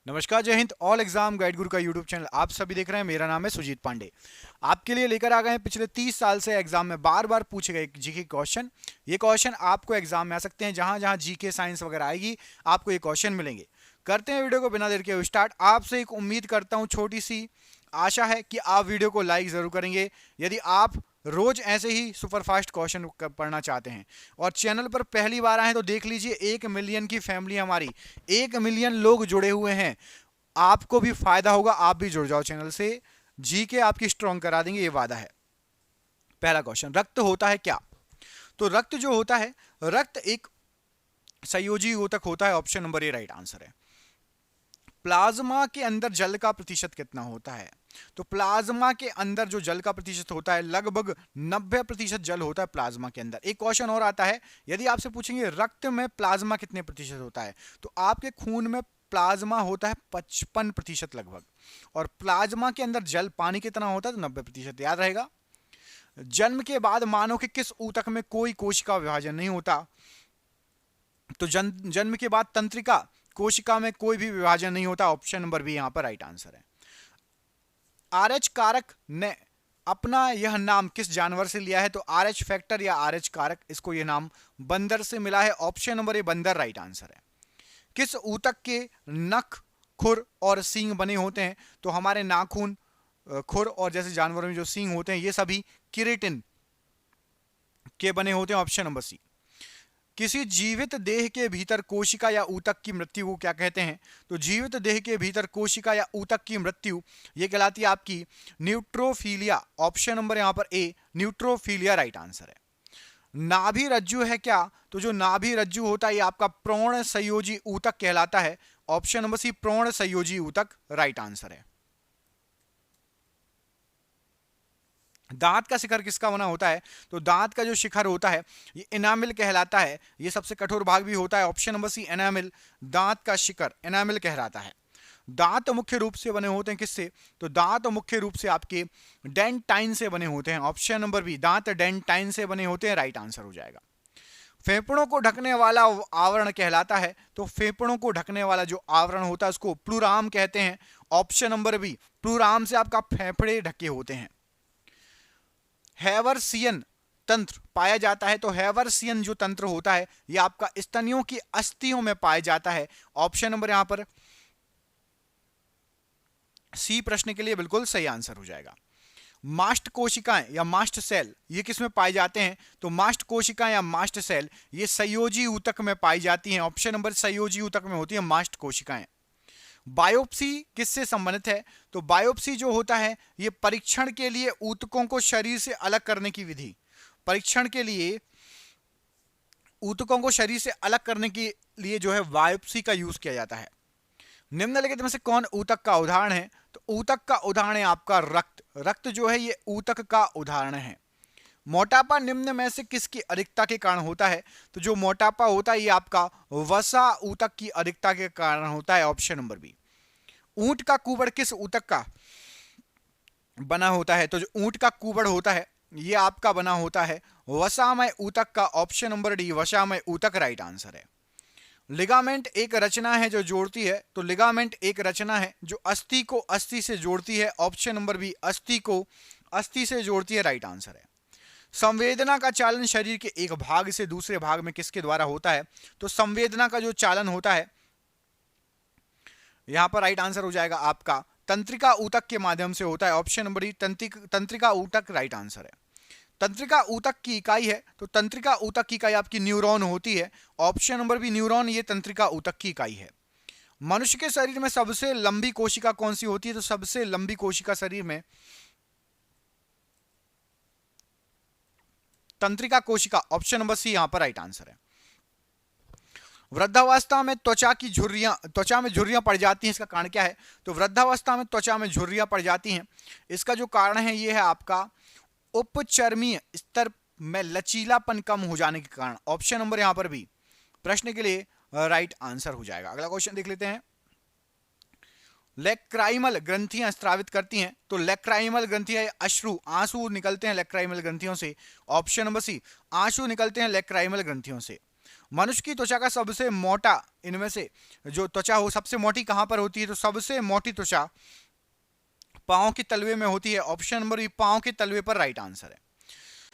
नमस्कार, जय Hind. All exam guide गुरु का यूट्यूब चैनल आप सभी देख रहे हैं। मेरा नाम है सुजीत पांडे। आपके लिए लेकर आ गए हैं पिछले 30 साल से एग्जाम में बार बार पूछे गए जीके क्वेश्चन। ये क्वेश्चन आपको एग्जाम में आ सकते हैं, जहां जहां जीके साइंस वगैरह आएगी आपको ये क्वेश्चन मिलेंगे। करते हैं वीडियो को बिना देर के स्टार्ट। आपसे एक उम्मीद करता हूं, छोटी सी आशा है कि आप वीडियो को लाइक जरूर करेंगे यदि आप रोज ऐसे ही सुपरफास्ट क्वेश्चन पढ़ना चाहते हैं। और चैनल पर पहली बार आए तो देख लीजिए, 1 मिलियन की फैमिली हमारी, 1 मिलियन लोग जुड़े हुए हैं। आपको भी फायदा होगा, आप भी जुड़ जाओ चैनल से। जी के आपकी स्ट्रॉन्ग करा देंगे, ये वादा है। पहला क्वेश्चन, रक्त होता है क्या? तो रक्त जो होता है, रक्त एक संयोजी ऊतक होता है। ऑप्शन नंबर ए राइट आंसर है। प्लाज्मा के अंदर जल का प्रतिशत कितना होता है? तो प्लाज्मा के अंदर जो जल का प्रतिशत होता है, लगभग 90% जल होता है प्लाज्मा के अंदर। एक क्वेश्चन और आता है, यदि आपसे पूछेंगे रक्त में प्लाज्मा कितने प्रतिशत होता है, तो आपके खून में प्लाज्मा होता है 55% लगभग। और प्लाज्मा के अंदर जल पानी कितना होता है? तो 90%। याद रहेगा। जन्म के बाद मानव के किस ऊतक में कोई कोशिका विभाजन नहीं होता? तो जन्म के बाद तंत्रिका कोशिका में कोई भी विभाजन नहीं होता। ऑप्शन नंबर बी यहां पर राइट आंसर है। आरएच कारक ने अपना यह नाम किस जानवर से लिया है? तो आरएच फैक्टर या आरएच कारक, इसको यह नाम बंदर से मिला है। ऑप्शन नंबर ए बंदर राइट आंसर है। किस ऊतक के नख, खुर और सींग बने होते हैं? तो हमारे नाखून, खुर और जैसे जानवरों में जो सींग होते हैं, ये सभी केराटिन के बने होते हैं। Option number C. किसी जीवित देह के भीतर कोशिका या ऊतक की मृत्यु को क्या कहते हैं? तो जीवित देह के भीतर कोशिका या ऊतक की मृत्यु ये कहलाती है आपकी न्यूट्रोफिलिया। ऑप्शन नंबर यहां पर ए न्यूट्रोफिलिया राइट आंसर है। नाभि रज्जु है क्या? तो जो नाभि रज्जु होता है ये आपका प्रोण संयोजी ऊतक कहलाता है। ऑप्शन नंबर सी प्रोण संयोजी ऊतक राइट आंसर है। दांत का शिखर किसका बना होता है? तो दांत का जो शिखर होता है ये एनामिल कहलाता है। ये सबसे कठोर भाग भी होता है। ऑप्शन नंबर सी एनामिल, दांत का शिखर एनामिल कहलाता है। दांत मुख्य रूप से बने होते हैं किससे? तो दांत मुख्य रूप से आपके डेंटाइन से बने होते हैं। ऑप्शन नंबर बी दांत डेंटाइन से बने होते हैं, राइट आंसर हो जाएगा। फेफड़ों को ढकने वाला आवरण कहलाता है। तो फेफड़ों को ढकने वाला जो आवरण होता है उसको प्लूराम कहते हैं। ऑप्शन नंबर बी प्लूराम से आपका फेफड़े ढके होते हैं। हैवर्सियन तंत्र पाया जाता है। तो हैवर्सियन जो तंत्र होता है ये आपका स्तनियों की अस्थियों में पाया जाता है। ऑप्शन नंबर यहां पर सी प्रश्न के लिए बिल्कुल सही आंसर हो जाएगा। मास्ट कोशिकाएं या मास्ट सेल ये किस में पाए जाते हैं? तो मास्ट कोशिकाएं या मास्ट सेल ये संयोजी ऊतक में पाई जाती हैं। ऑप्शन नंबर संयोजी ऊतक में होती है मास्ट कोशिकाएं। बायोप्सी किससे संबंधित है? तो बायोप्सी जो होता है ये परीक्षण के लिए ऊतकों को शरीर से अलग करने की विधि, परीक्षण के लिए ऊतकों को शरीर से अलग करने के लिए जो है बायोप्सी का यूज किया जाता है। निम्नलिखित में से कौन ऊतक का उदाहरण है? तो ऊतक का उदाहरण है आपका रक्त। रक्त जो है ये ऊतक का उदाहरण है। मोटापा निम्न में से किसकी अधिकता के कारण होता है? तो जो मोटापा होता है ये आपका वसा ऊतक की अधिकता के कारण होता है। Option number B. ऊंट का कुबड़ किस ऊतक का बना होता है? तो जो ऊंट का कुबड़ होता है ये आपका बना होता है वसामय ऊतक का। ऑप्शन नंबर डी वसामय ऊतक राइट आंसर है। लिगामेंट एक रचना है जो जोड़ती है। तो लिगामेंट एक रचना है जो अस्थि को अस्थि से जोड़ती है। ऑप्शन नंबर बी अस्थि को अस्थि से जोड़ती है, राइट आंसर है। संवेदना का चालन शरीर के एक भाग से दूसरे भाग में किसके द्वारा होता है? तो संवेदना का जो चालन होता है यहां पर राइट आंसर हो जाएगा आपका तंत्रिका ऊतक के माध्यम से होता है। ऑप्शन नंबर डी तंत्रिका ऊतक राइट आंसर है। तंत्रिका ऊतक की इकाई है। तो तंत्रिका ऊतक की इकाई आपकी न्यूरॉन होती है। ऑप्शन नंबर बी न्यूरॉन ये तंत्रिका ऊतक की इकाई है। मनुष्य के शरीर में सबसे लंबी कोशिका कौन सी होती है? तो सबसे लंबी कोशिका शरीर में तंत्रिका कोशिका। ऑप्शन नंबर सी यहां पर राइट आंसर है। वृद्धावस्था में त्वचा में झुर्रियां पड़ जाती हैं, इसका कारण क्या है? तो वृद्धावस्था में त्वचा में झुर्रियां पड़ जाती हैं, इसका जो कारण है ये है आपका उपचर्मीय स्तर में लचीलापन कम हो जाने के कारण। ऑप्शन नंबर यहां पर भी प्रश्न के लिए राइट आंसर हो जाएगा। अगला क्वेश्चन देख लेते हैं। लेक्राइमल ग्रंथियां स्रावित करती हैं। तो लेक्राइमल ग्रंथियां अश्रु आंसू निकलते हैं लेक्राइमल ग्रंथियों से। ऑप्शन नंबर सी आंसू निकलते हैं लेक्राइमल ग्रंथियों से। मनुष्य की त्वचा का सबसे मोटा, इनमें से जो त्वचा हो सबसे मोटी कहां पर होती है? तो सबसे मोटी त्वचा पांव के तलवे में होती है। ऑप्शन नंबर बी, पांव के तलवे पर राइट आंसर है।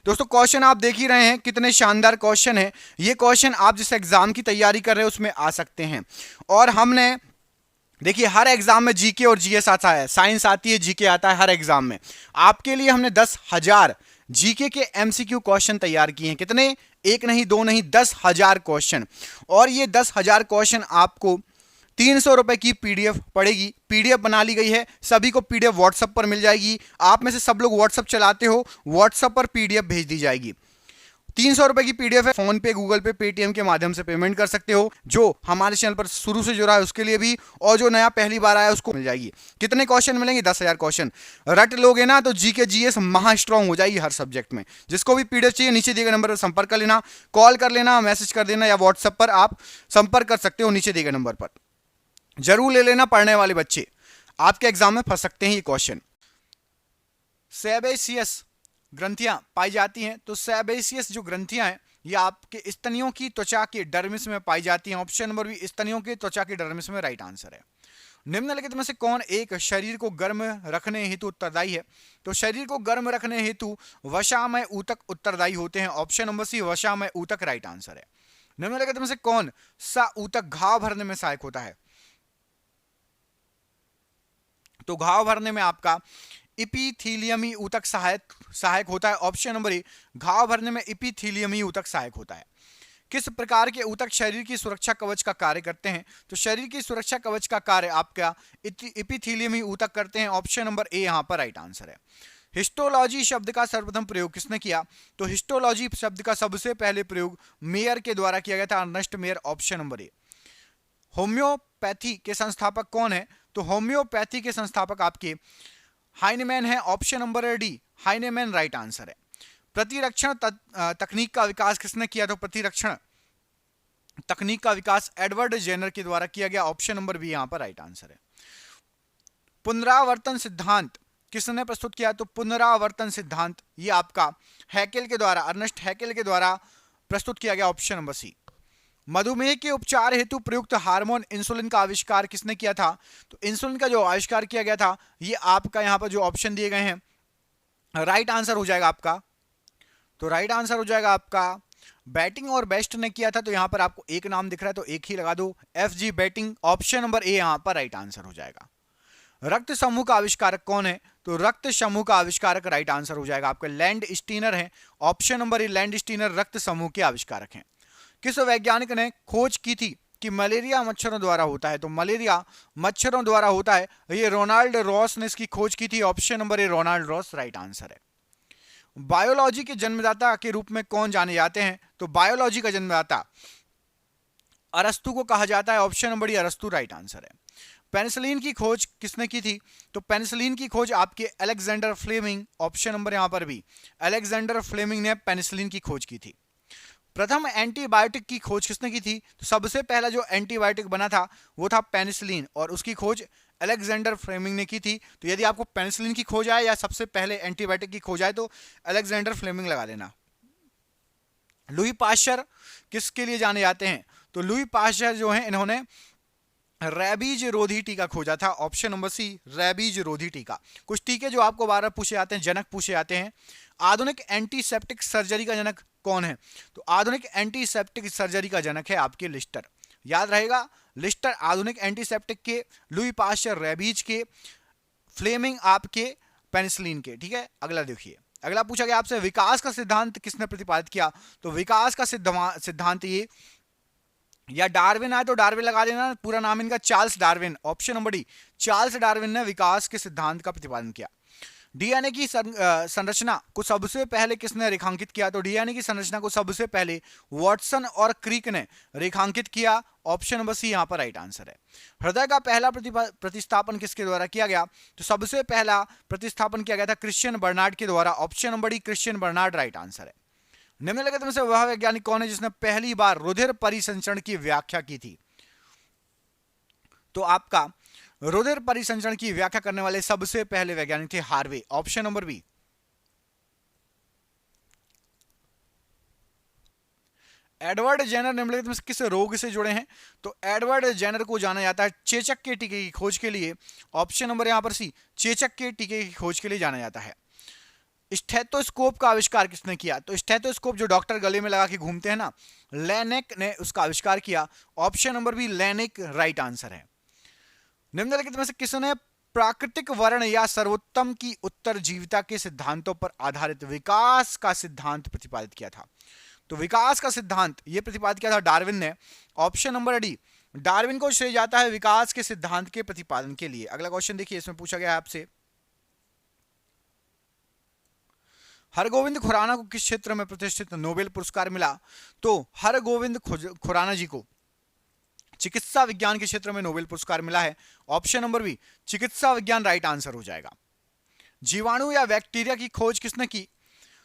दोस्तों क्वेश्चन आप देख ही रहे हैं कितने शानदार क्वेश्चन है। ये क्वेश्चन आप जिस एग्जाम की तैयारी कर रहे हैं उसमें आ सकते हैं। और हमने देखिए हर एग्जाम में जीके और जीएस आता है, साइंस आती है, जीके आता है हर एग्जाम में। आपके लिए हमने 10,000 जीके के एमसीक्यू क्वेश्चन तैयार किए हैं। कितने? एक नहीं, दो नहीं, 10,000 क्वेश्चन। और ये 10,000 क्वेश्चन आपको 300 रुपए की पीडीएफ पड़ेगी। पीडीएफ बना ली गई है, सभी को पीडीएफ व्हाट्सएप पर मिल जाएगी। आप में से सब लोग व्हाट्सएप चलाते हो, व्हाट्सएप पर पीडीएफ भेज दी जाएगी। 300 रुपए की पीडीएफ है। फोन पे, गूगल पे, पेटीएम के माध्यम से पेमेंट कर सकते हो। जो हमारे चैनल पर शुरू से जुड़ा है उसके लिए भी, और जो नया पहली बार आया उसको मिल जाएगी। कितने क्वेश्चन मिलेंगे? 10,000 क्वेश्चन। रट लोगे ना तो जीके जीएस महा स्ट्रांग हो जाएगी हर सब्जेक्ट में। जिसको भी पीडीएफ चाहिए नीचे दिए गए नंबर पर संपर्क कर लेना, कॉल कर लेना, मैसेज कर देना, या व्हाट्सएप पर आप संपर्क कर सकते हो नीचे दिए गए नंबर पर। जरूर ले लेना, पढ़ने वाले बच्चे आपके एग्जाम में फंस सकते हैं ये क्वेश्चन। सेबेसियस ग्रंथियां पाई जाती हैं। तो सेबेसियस जो ग्रंथियां हैं ये आपके स्तनियों की त्वचा के डर्मिस में पाई जाती हैं। ऑप्शन नंबर बी, स्तनियों के त्वचा के डर्मिस में राइट आंसर है। निम्नलिखित में से कौन एक शरीर को गर्म रखने हेतु उत्तरदायी है? तो शरीर को गर्म रखने हेतु वसामय ऊतक उत्तरदायी होते हैं। ऑप्शन नंबर सी, वसामय ऊतक राइट आंसर है। निम्नलिखित में से कौन सा ऊतक घाव भरने में सहायक होता है? तो घाव भरने में आपका इपीथीलियमी ऊतक सहायक होता है। ऑप्शन नंबर ए, घाव भरने में इपीथीलियमी ऊतक सहायक होता है। किस प्रकार के ऊतक शरीर की सुरक्षा कवच का कार्य करते हैं? तो शरीर की सुरक्षा कवच का कार्य आपका इपीथीलियमी ऊतक करते हैं। ऑप्शन नंबर ए यहां पर राइट आंसर है। हिस्टोलॉजी शब्द का सर्वप्रथम प्रयोग किसने किया? तो हिस्टोलॉजी शब्द का सबसे पहले प्रयोग मेयर के द्वारा किया गया था, Ernest Mayr. Option number A. Homeopathy के संस्थापक कौन है? तो होम्योपैथी के संस्थापक आपके हाइनेमैन है। Option number D, Heinemann right answer है। प्रतिरक्षण तकनीक का विकास किसने किया? तो प्रतिरक्षण तकनीक का विकास एडवर्ड जेनर के द्वारा किया गया। ऑप्शन नंबर बी यहां पर राइट आंसर है। पुनरावर्तन सिद्धांत किसने प्रस्तुत किया? तो पुनरावर्तन सिद्धांत ये आपका हैकेल के द्वारा, अर्नेस्ट हैकेल के द्वारा प्रस्तुत किया गया। Option number C. मधुमेह के उपचार हेतु प्रयुक्त हार्मोन इंसुलिन का आविष्कार किसने किया था? तो इंसुलिन का जो आविष्कार किया गया था ये आपका यहां पर जो ऑप्शन दिए गए हैं राइट आंसर हो जाएगा आपका। तो राइट आंसर हो जाएगा आपका बैटिंग और बेस्ट ने किया था। तो यहां पर आपको एक नाम दिख रहा है तो एक ही लगा दो, FG बैटिंग। ऑप्शन नंबर ए यहां पर राइट आंसर हो जाएगा। रक्त समूह का आविष्कारक कौन है? तो रक्त समूह का आविष्कारक राइट आंसर हो जाएगा आपके लैंड स्टीनर है। ऑप्शन नंबर ए, लैंड स्टीनर रक्त समूह के आविष्कारक हैं। किस वैज्ञानिक ने खोज की थी कि मलेरिया मच्छरों द्वारा होता है? तो मलेरिया मच्छरों द्वारा होता है, ये रोनाल्ड रॉस ने इसकी खोज की थी। Option number A, Ronald Ross right answer है। बायोलॉजी के जन्मदाता के रूप में कौन जाने जाते हैं? तो बायोलॉजी का जन्मदाता अरस्तु को कहा जाता है। ऑप्शन नंबर डी, अरस्तु राइट आंसर है। पेनिसिलिन की खोज किसने की थी? तो पेनिसिलिन की खोज आपके अलेक्जेंडर फ्लेमिंग। ऑप्शन नंबर यहां पर भी, अलेक्जेंडर फ्लेमिंग ने पेनिसिलिन की खोज की थी। प्रथम एंटीबायोटिक की खोज किसने की थी? तो सबसे पहला जो एंटीबायोटिक बना था वो था पेनिसिलिन, और उसकी खोज अलेक्जेंडर फ्लेमिंग ने की थी। तो यदि आपको पेनिसिलिन की खोज आए या सबसे पहले एंटीबायोटिक की खोज आए तो अलेक्जेंडर फ्लेमिंग लगा लेना। लुई पाश्चर किसके लिए जाने जाते हैं? तो लुई पाश्चर जो है इन्होंने रैबीज रोधी टीका खोजा था। ऑप्शन नंबर सी, रैबीज रोधी टीका। कुछ टीके जो आपको बार बार पूछे जाते हैं, जनक पूछे जाते हैं। आधुनिक एंटीसेप्टिक सर्जरी का जनक कौन है? तो आधुनिक एंटीसेप्टिक सर्जरी का जनक है आपके लिस्टर। याद रहेगा, लिस्टर आधुनिक एंटीसेप्टिक के, लुई पाश्चर रैबीज के, फ्लेमिंग आपके पेनिसिलिन के। ठीक है, अगला देखिए। अगला पूछा गया आपसे विकास का सिद्धांत किसने प्रतिपादित किया? तो विकास का सिद्धांत ये, या डार्विन आए तो डार्विन लगा देना, पूरा नाम इनका Charles Darwin. Option number D, Charles Darwin ने विकास के सिद्धांत का प्रतिपादन किया। डीएनए की संरचना को सबसे पहले किसने रेखांकित किया? तो डीएनए की संरचना को सबसे पहले वॉटसन और क्रिक ने रेखांकित किया। ऑप्शन नंबर सी यहां पर राइट आंसर है। हृदय का पहला प्रतिस्थापन किसके द्वारा किया गया? तो सबसे पहला प्रतिस्थापन किया गया था क्रिश्चियन बर्नार्ड के द्वारा। Option number D, Christian Barnard right answer है। निम्नलिखित में से वह वैज्ञानिक कौन है जिसने पहली बार रुधिर परिसंचरण की व्याख्या की थी? तो आपका रुधिर परिसंचरण की व्याख्या करने वाले सबसे पहले वैज्ञानिक थे Harvey. Option number B. Edward Jenner निम्नलिखित में से किस रोग से जुड़े हैं? तो एडवर्ड जेनर को जाना जाता है चेचक के टीके की खोज के लिए। ऑप्शन नंबर यहाँ पर सी, चेचक के टीके की खोज के लिए जाना जाता है। स्टेथोस्कोप का आविष्कार किसने किया? तो स्टेथोस्कोप जो डॉक्टर गले में लगा के घूमते हैं ना, लेनेक ने उसका आविष्कार किया। Option number B, Laennec right answer है। निम्नलिखित में से किसने प्राकृतिक वर्ण या सर्वोत्तम की उत्तरजीविता के सिद्धांतों पर आधारित विकास का सिद्धांत प्रतिपादित किया था? तो विकास का सिद्धांत यह प्रतिपादित किया था डार्विन ने। ऑप्शन नंबर डी, डार्विन को श्रेय जाता है विकास के सिद्धांत के प्रतिपादन के लिए। अगला क्वेश्चन देखिए, इसमें पूछा गया है आपसे, हरगोविंद खुराना को किस क्षेत्र में प्रतिष्ठित नोबेल पुरस्कार मिला? तो हरगोविंद खुराना जी को चिकित्सा विज्ञान के क्षेत्र में नोबेल पुरस्कार मिला है। ऑप्शन नंबर बी, चिकित्सा विज्ञान राइट आंसर हो जाएगा। जीवाणु या बैक्टीरिया की खोज किसने की?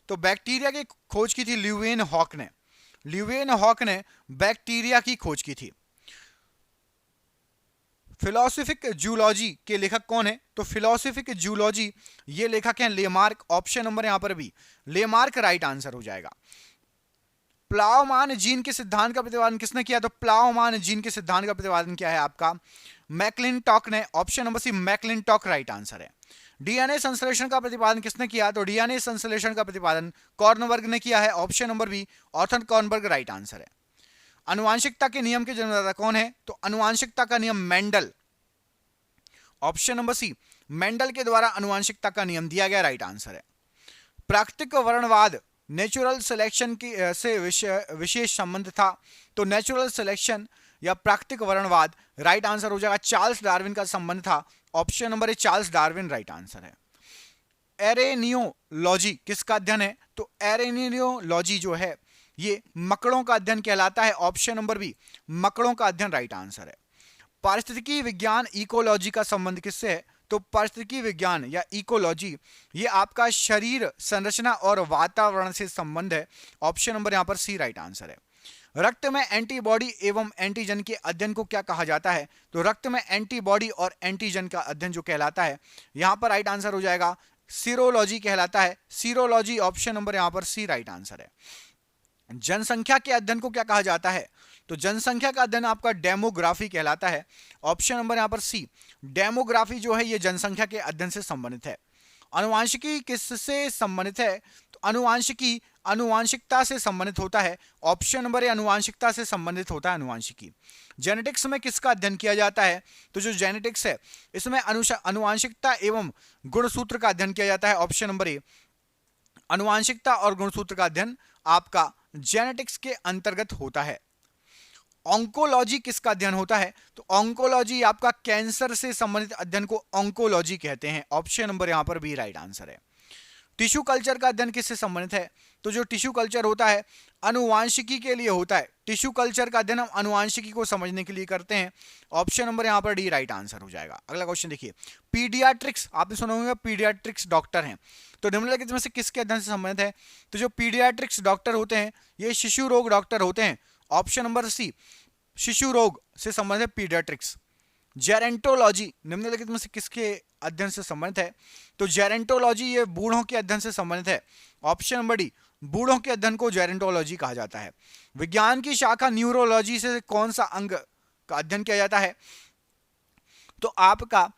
तो बैक्टीरिया की खोज की थी ल्यूवेन हॉक ने। ल्यूवेन हॉक ने बैक्टीरिया की खोज की थी। फिलोसफिक जूलॉजी के लेखक कौन है? तो फिलोसफिक जूलॉजी ये लेखक हैं लेमार्क। ऑप्शन नंबर यहां पर भी लेमार्क राइट आंसर हो जाएगा। प्लावमान जीन के सिद्धांत का प्रतिपादन किसने किया? तो प्लावमान जीन के सिद्धांत का प्रतिपादन क्या है आपका? मैकलिनटॉक ने। Option number C, McClintock right answer है। डीएनए संश्लेषण का प्रतिपादन किसने किया? तो डीएनए संश्लेषण का प्रतिपादन कॉर्नबर्ग ने किया है। Option number B, Arthur Kornberg right answer है। आनुवांशिकता के नियम के जन्मदाता कौन है? तो आनुवांशिकता का नियम Mendel. Option number C, Mendel के द्वारा आनुवांशिकता का नियम दिया गया, राइट आंसर है। प्राकृतिक वर्णवाद नेचुरल सिलेक्शन की से विशेष संबंध था। तो नेचुरल सिलेक्शन या प्राकृतिक वर्णवाद राइट आंसर हो जाएगा। चार्ल्स डार्विन का संबंध था। ऑप्शन नंबर ए, चार्ल्स डार्विन राइट आंसर है। एरेनियोलॉजी किसका अध्ययन है? तो एरेनियोलॉजी जो है ये मकड़ों का अध्ययन कहलाता है। ऑप्शन नंबर बी, मकड़ों का अध्ययन राइट आंसर है। पारिस्थितिकी विज्ञान इकोलॉजी का संबंध किससे है? तो पारिस्थितिकी विज्ञान या इकोलॉजी ये आपका शरीर संरचना और वातावरण से संबंध है। ऑप्शन नंबर यहां पर सी राइट आंसर है। रक्त में एंटीबॉडी एवं एंटीजन के अध्ययन को क्या कहा जाता है? तो रक्त में एंटीबॉडी और एंटीजन का अध्ययन जो कहलाता है, यहां पर राइट आंसर हो जाएगा सीरोलॉजी कहलाता है। सीरोलॉजी ऑप्शन नंबर यहां पर सी राइट आंसर है। जनसंख्या के अध्ययन को क्या कहा जाता है? तो जनसंख्या का अध्ययन आपका डेमोग्राफी कहलाता है। ऑप्शन नंबर यहां पर सी, डेमोग्राफी जो है ये जनसंख्या के अध्ययन से संबंधित है। आनुवांशिकी किससे संबंधित है? तो आनुवांशिकी आनुवांशिकता से संबंधित होता है। ऑप्शन नंबर ए, आनुवांशिकता से संबंधित होता है आनुवांशिकी। जेनेटिक्स में किसका अध्ययन किया जाता है? तो जो जेनेटिक्स है इसमें आनुवांशिकता एवं गुणसूत्र का अध्ययन किया जाता है। ऑप्शन नंबर ए, आनुवांशिकता और गुणसूत्र का अध्ययन आपका जेनेटिक्स के अंतर्गत होता है। ऑन्कोलॉजी किसका अध्ययन होता है? तो ऑन्कोलॉजी आपका कैंसर से संबंधित अध्ययन को ऑन्कोलॉजी कहते हैं। ऑप्शन नंबर यहां पर बी राइट आंसर है। टिश्यू कल्चर का अध्ययन किससे संबंधित है? तो जो टिश्यू कल्चर होता है अनुवांशिकी के लिए होता है। टिश्यू कल्चर का अध्ययन हम अनुवांशिकी को समझने के लिए करते हैं। ऑप्शन नंबर यहां पर डी राइट आंसर हो जाएगा। अगला क्वेश्चन देखिए, पीडियाट्रिक्स आपने सुना होगा, पीडियाट्रिक्स डॉक्टर हैं, तो निम्नलिखित में से किसके अध्ययन से संबंधित है? तो जो पीडियाट्रिक्स डॉक्टर होते हैं ये शिशु रोग डॉक्टर होते हैं। ऑप्शन नंबर सी, शिशु रोग से संबंधित पीडियाट्रिक्स। जेरेंटोलॉजी निम्नलिखित में से किसके अध्ययन से संबंधित है? तो जेरेंटोलॉजी ये बूढ़ों के अध्ययन से संबंधित है। ऑप्शन नंबर डी, बूढ़ों के अध्ययन को जेरेंटोलॉजी कहा जाता है। विज्ञान की शाखा न्यूरोलॉजी से कौन सा अंग का अध्ययन किया जाता है? तो आपका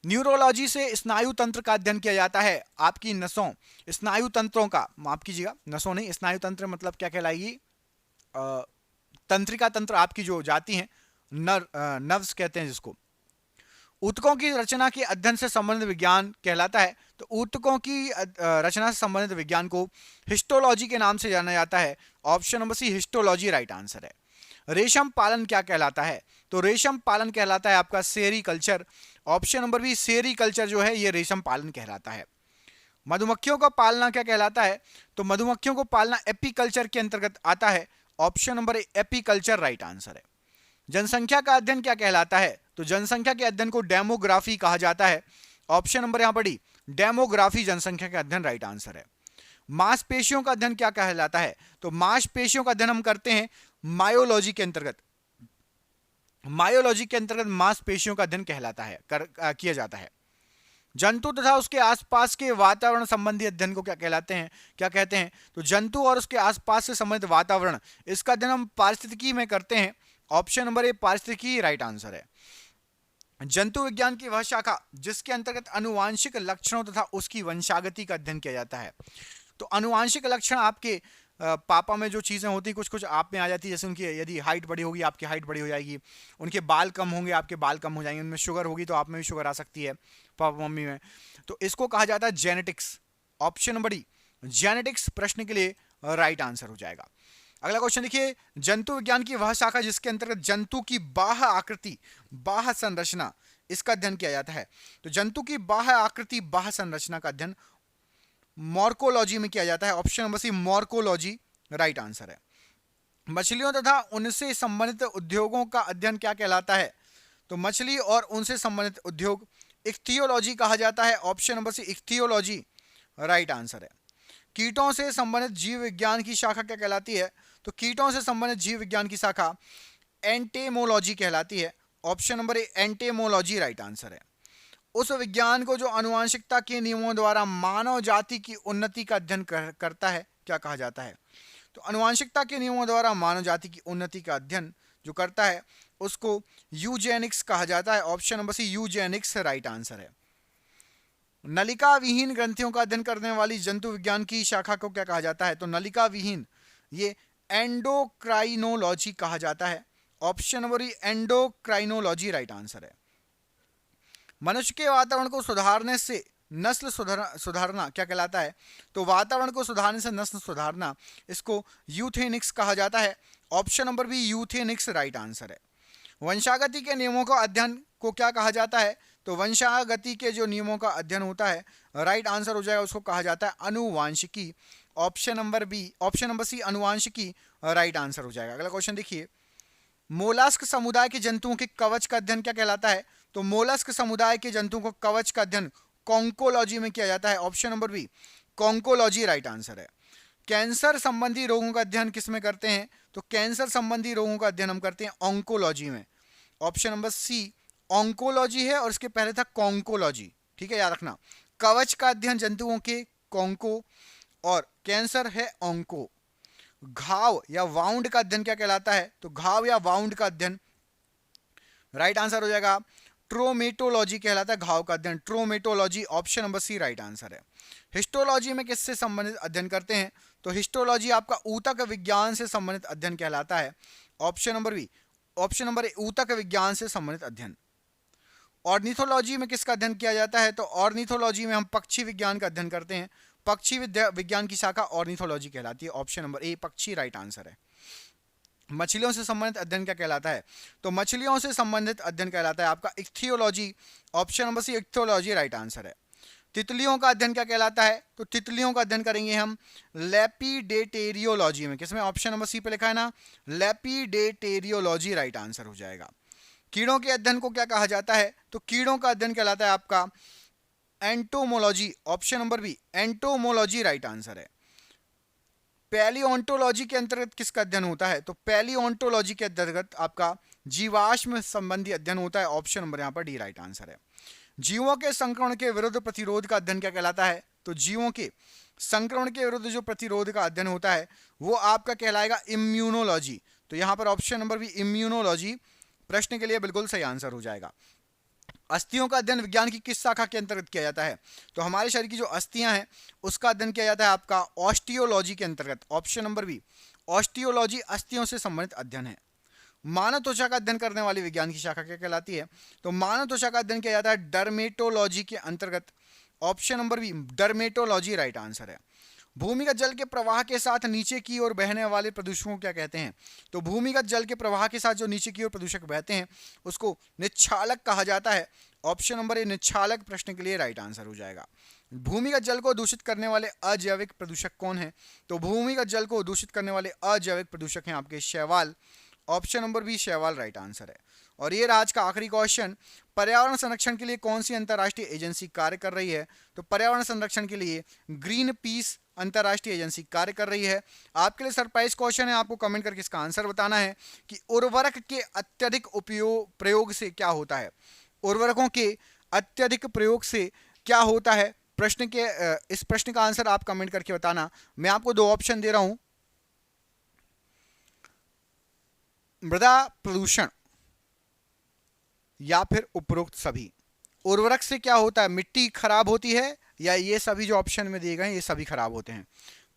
न्यूरोलॉजी से स्नायु तंत्र का अध्ययन किया जाता है। आपकी नसों, स्नायु तंत्रों का, माफ कीजिएगा, नसों नहीं, स्नायु तंत्र मतलब क्या कहलाएगी? तंत्रिका तंत्र आपकी जो जाती हैं, नर्व्स कहते हैं जिसको। ऊतकों की रचना के अध्ययन से संबंधित विज्ञान कहलाता है। तो ऊतकों की रचना से संबंधित विज्ञान को हिस्टोलॉजी के नाम से जाना जाता है। Option number C, histology right answer है। रेशम पालन क्या कहलाता है? तो रेशम पालन कहलाता है आपका sericulture. Option number B, sericulture जो है ये रेशम पालन कहलाता है। मधुमक्खियों का पालना क्या कहलाता है? तो मधुमक्खियों को पालना एपीकल्चर के अंतर्गत आता है। ऑप्शन नंबर ए, एपीकल्चर राइट आंसर है। जनसंख्या का अध्ययन क्या कहलाता है? तो जनसंख्या के अध्ययन को डेमोग्राफी कहा जाता है। ऑप्शन नंबर यहां पर डी, डेमोग्राफी जनसंख्या का अध्ययन राइट आंसर है। मांसपेशियों का अध्ययन क्या कहलाता है? तो मांसपेशियों का अध्ययन हम करते हैं मायोलॉजी के अंतर्गत। मायोलॉजी के अंतर्गत मांसपेशियों का अध्ययन कहलाता है, किया जाता है। जंतु तथा उसके आसपास के वातावरण संबंधी अध्ययन को क्या कहलाते हैं, क्या कहते हैं? तो जंतु और उसके आसपास से संबंधित वातावरण, इसका अध्ययन हम पारिस्थितिकी में करते हैं। ऑप्शन नंबर ए पारिस्थितिकी राइट आंसर है। जंतु विज्ञान की वह शाखा जिसके अंतर्गत अनुवांशिक लक्षणों तथा उसकी वंशागति का अध्ययन किया जाता है। तो अनुवांशिक लक्षण आपके पापा में जो चीज़ें होती कुछ कुछ आप में आ जाती है, जैसे उनकी यदि हाइट बड़ी होगी आपकी हाइट बड़ी हो जाएगी, उनके बाल कम होंगे आपके बाल कम हो जाएंगे, उनमें शुगर होगी तो आप में भी शुगर आ सकती है, पापा मम्मी में। तो इसको कहा जाता है genetics. Option number D genetics प्रश्न के लिए राइट आंसर हो जाएगा। अगला क्वेश्चन देखिए, जंतु विज्ञान की वह शाखा जिसके अंतर्गत जंतु की बाह्य आकृति बाह्य संरचना इसका अध्ययन किया जाता है। तो जंतु की बाह्य आकृति बाह्य संरचना का अध्ययन मॉर्कोलॉजी में किया जाता है। Option number C morphology right answer है। मछलियों तथा उनसे संबंधित उद्योगों का अध्ययन क्या कहलाता है? तो मछली और उनसे संबंधित उद्योग इख्तियोलॉजी कहा जाता है। Option number C ichthyology right answer है। कीटों से संबंधित जीव विज्ञान की शाखा क्या कहलाती है? तो कीटों से संबंधित जीव विज्ञान की शाखा एंटेमोलॉजी कहलाती है। Option number A entomology right answer है। उस विज्ञान को जो आनुवंशिकता के नियमों द्वारा मानव जाति की उन्नति का अध्ययन करता है क्या कहा जाता है? तो आनुवंशिकता के नियमों द्वारा मानव जाति की उन्नति का अध्ययन जो करता है उसको यूजेनिक्स कहा जाता है। Option number C eugenics right answer है। नलिका विहीन ग्रंथियों का अध्ययन करने वाली जंतु विज्ञान की शाखा को क्या कहा जाता है? तो नलिका विहीन ये एंडोक्राइनोलॉजी कहा जाता है। ऑप्शन नंबर ई एंडोक्राइनोलॉजी राइट आंसर है। मनुष्य के वातावरण को सुधारने से नस्ल सुधारना क्या कहलाता है? तो वातावरण को सुधारने से नस्ल सुधारना इसको यूथेनिक्स कहा जाता है। Option number B euthenics right answer है। वंशागति के नियमों का अध्ययन को क्या कहा जाता है? तो वंशागति के जो नियमों का अध्ययन होता है राइट आंसर हो जाएगा, उसको कहा जाता है अनुवांशिकी। ऑप्शन नंबर सी अनुवांशिकी राइट आंसर हो जाएगा। अगला क्वेश्चन देखिए, मोलस्क समुदाय के जंतुओं के कवच का अध्ययन क्या कहलाता है? तो मोलस्क समुदाय के जंतुओं को कवच का अध्ययन कॉन्कोलॉजी में किया जाता है। Option number B conchology right answer है। कैंसर संबंधी रोगों का अध्ययन किस में करते हैं? तो कैंसर संबंधी रोगों का अध्ययन हम करते हैं ऑन्कोलॉजी में। ऑप्शन नंबर सी ऑन्कोलॉजी है और इसके पहले था कॉन्कोलॉजी, ठीक है, याद रखना। कवच का अध्ययन जंतुओं के कॉन्को और कैंसर है ऑन्को। घाव या वाउंड का अध्ययन क्या कहलाता है? तो घाव या वाउंड का अध्ययन राइट आंसर हो जाएगा ट्रोमेटोलॉजी कहलाता है। घाव का अध्ययन traumatology option number C right answer है। हिस्टोलॉजी में किससे संबंधित अध्ययन करते हैं? तो हिस्टोलॉजी आपका ऊतक विज्ञान से संबंधित अध्ययन कहलाता है। ऑप्शन नंबर ए ऊतक विज्ञान से संबंधित अध्ययन। ऑर्निथोलॉजी में किसका अध्ययन किया जाता है? तो ऑर्निथोलॉजी में हम पक्षी विज्ञान का अध्ययन करते हैं। पक्षी विज्ञान की शाखा ऑर्निथोलॉजी कहलाती है। ऑप्शन नंबर ए पक्षी राइट आंसर है। मछलियों से संबंधित अध्ययन क्या कहलाता है? तो मछलियों से संबंधित अध्ययन कहलाता है आपका ichthyology. Option number C ichthyology right answer है। तितलियों का अध्ययन क्या कहलाता है? तो तितलियों का अध्ययन करेंगे हम लेपिडेटेरियोलॉजी में। किसमें? ऑप्शन नंबर सी पे लिखा है ना, लेपिडेटेरियोलॉजी राइट आंसर हो जाएगा। कीड़ों के अध्ययन को क्या कहा जाता है? तो कीड़ों का अध्ययन कहलाता है आपका entomology. Option number B entomology right answer है। पैलियोंटोलॉजी के अंतर्गत किसका अध्ययन होता है? तो पैलियोंटोलॉजी के अंतर्गत आपका जीवाश्म संबंधी अध्ययन होता है। ऑप्शन नंबर यहाँ पर डी राइट आंसर है। जीवों के संक्रमण के विरुद्ध प्रतिरोध का अध्ययन क्या कहलाता है? तो जीवों के संक्रमण के विरुद्ध जो प्रतिरोध का अध्ययन होता है वो आपका कहलाएगा इम्यूनोलॉजी। तो यहाँ पर ऑप्शन नंबर बी इम्यूनोलॉजी प्रश्न के लिए बिल्कुल सही आंसर हो जाएगा। अस्थियों का अध्ययन विज्ञान की किस शाखा के अंतर्गत किया जाता है? तो हमारे शरीर की जो अस्थियां हैं उसका अध्ययन किया जाता है आपका ऑस्टियोलॉजी के अंतर्गत। ऑप्शन नंबर बी ऑस्टियोलॉजी अस्थियों से संबंधित अध्ययन है। मानव त्वचा का अध्ययन करने वाली विज्ञान की शाखा क्या कहलाती है? तो मानव त्वचा का अध्ययन किया जाता है डर्मेटोलॉजी के अंतर्गत। Option number B dermatology right answer है। भूमिगत जल के प्रवाह के साथ नीचे की ओर बहने वाले प्रदूषकों को क्या कहते हैं? तो भूमिगत जल के प्रवाह के साथ जो नीचे की ओर प्रदूषक बहते हैं उसको निच्छालक कहा जाता है। ऑप्शन नंबर ए निच्छालक प्रश्न के लिए राइट आंसर हो जाएगा। भूमिगत जल को दूषित करने वाले अजैविक प्रदूषक कौन है? तो भूमिगत जल को दूषित करने वाले अजैविक प्रदूषक हैं आपके शैवाल। ऑप्शन नंबर बी शैवाल राइट आंसर है। और ये आज का आखिरी क्वेश्चन, पर्यावरण संरक्षण के लिए कौन सी अंतर्राष्ट्रीय एजेंसी कार्य कर रही है? तो पर्यावरण संरक्षण के लिए ग्रीन पीस अंतर्राष्ट्रीय एजेंसी कार्य कर रही है। आपके लिए सरप्राइज क्वेश्चन है, आपको कमेंट करके इसका आंसर बताना है कि उर्वरक के अत्यधिक प्रयोग से क्या होता है। उर्वरकों के अत्यधिक प्रयोग से क्या होता है प्रश्न के इस प्रश्न का आंसर आप कमेंट करके बताना। मैं आपको दो ऑप्शन दे रहा हूं, मृदा प्रदूषण या फिर उपरोक्त सभी। उर्वरक से क्या होता है, मिट्टी खराब होती है, या ये सभी जो ऑप्शन में दिए गए हैं ये सभी खराब होते हैं।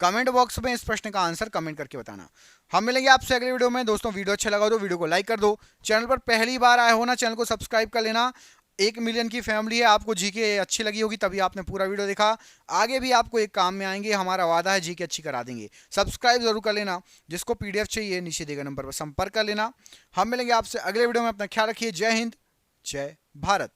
कमेंट बॉक्स में इस प्रश्न का आंसर कमेंट करके बताना। हम मिलेंगे आपसे अगले वीडियो में। दोस्तों वीडियो अच्छा लगा तो वीडियो को लाइक कर दो, चैनल पर पहली बार आए हो ना चैनल को सब्सक्राइब कर लेना। 1 मिलियन की फैमिली है, आपको जीके अच्छी लगी होगी तभी आपने पूरा वीडियो देखा। आगे भी आपको एक काम में आएंगे, हमारा वादा है जीके अच्छी करा देंगे। सब्सक्राइब जरूर कर लेना। जिसको पीडीएफ चाहिए नीचे दिए गए नंबर पर संपर्क कर लेना। हम मिलेंगे आपसे अगले वीडियो में। अपना ख्याल रखिए। जय हिंद, जय भारत।